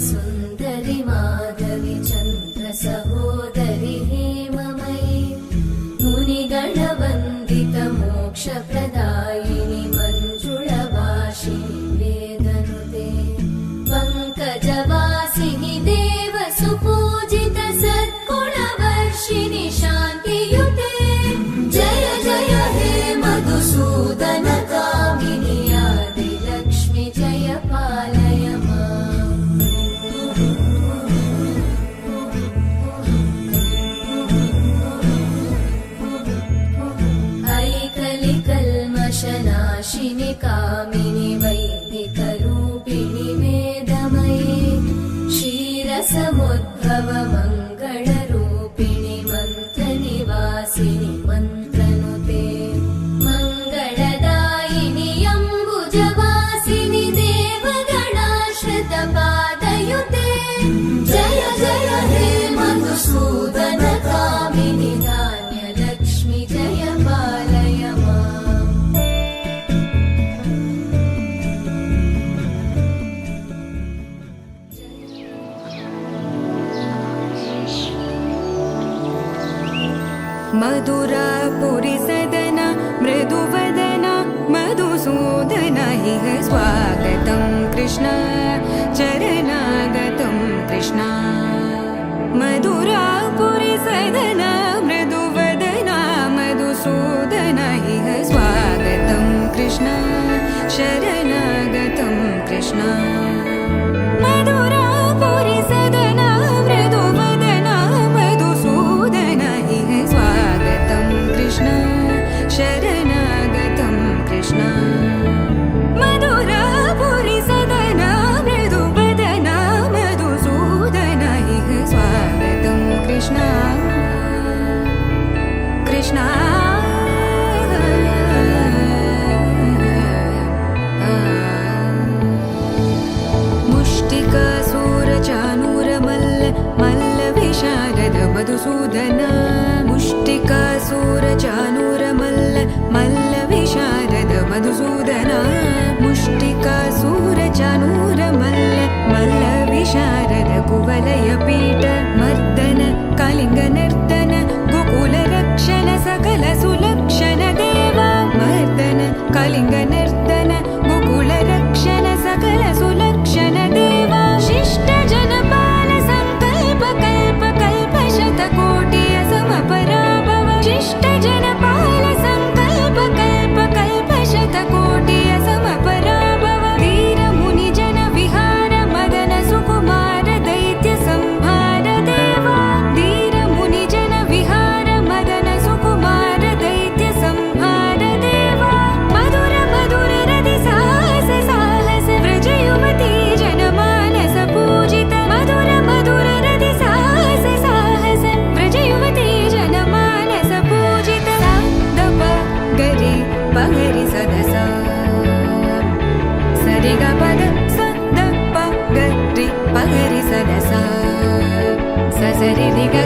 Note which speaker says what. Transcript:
Speaker 1: सुन्दरि माधवि चन्द्र सहोदरि हेममयि मुनिगणवन्दित मोक्षप्रदायिनि मञ्जुळभाषिणि वेदनुते पङ्कजवासिनि देवसुपूजित सद्गुणवर्षिणि शान्तियुते जय जय हे मधुसूदन कामिनि आदिलक्ष्मि जय पालय नाशिनि कामिनि वैदिकरूपिणि वेदमये क्षीरसमुद्भव मङ्गलरूपिणि मन्त्रनिवासिनि मन्त्रनुते मङ्गलदायिनि अम्बुजवासिनि देवगणाश्रितपादयुते जय जय हे मधुसूदन कामिनि धान्यलक्ष्मि जय पालय
Speaker 2: मधुरापुरि सदन मृदुवदन मधुसूदन इह स्वागतं कृष्ण चरणागतं कृष्ण मधुरापुरि सदन मृदुवदन मधुसूदन इह स्वागतं कृष्ण शरणागतं कृष्ण मधुरापुरि सदन मृदुवदन मधुसूदन इह स्वागतं कृष्ण शरणागतं कृष्ण मधुरापुरि सदन मृदुवदन मधुसूदन इह स्वागतं कृष्ण कृष्ण मुष्टिकासूरचानूरमल्ल मल्लविशारद मधुसूदन मुष्टिकासूरचानूरमल्ल मल्लविशारद मधुसूदन मुष्टिकासूरचानूरमल्ल मल्लविशारद कुवलयपीठ मर्दन कलिङ्गनर्दन गोकुलरक्षण सकल सुलक्षण देवा मर्दन कलिङ्गनर्दन गोकुलरक्षण सकल सुलक्षण देवा शिष्ट जनपाल संकल्प कल्प कल्प शतकोटि असमपराभव शिष्ट जनपाल संकल्प कल्प कल्प शतकोटि असमपराभव वीर मुनि जन विहार मदन सुकुमार दैत्य संहार देवा वीर मुनि जन विहार मदन सुकुमार दैत्य संहार देवा मधुर मधुर रति साहस साहस व्रज युवती जनमानस पूजित मधुर मधुर रति साहस साहस व्रज युवती जनमानस पूजित दप गरि पगरि सदस सरि ग पद स द प गरि पगरि सदस स सरि रि ग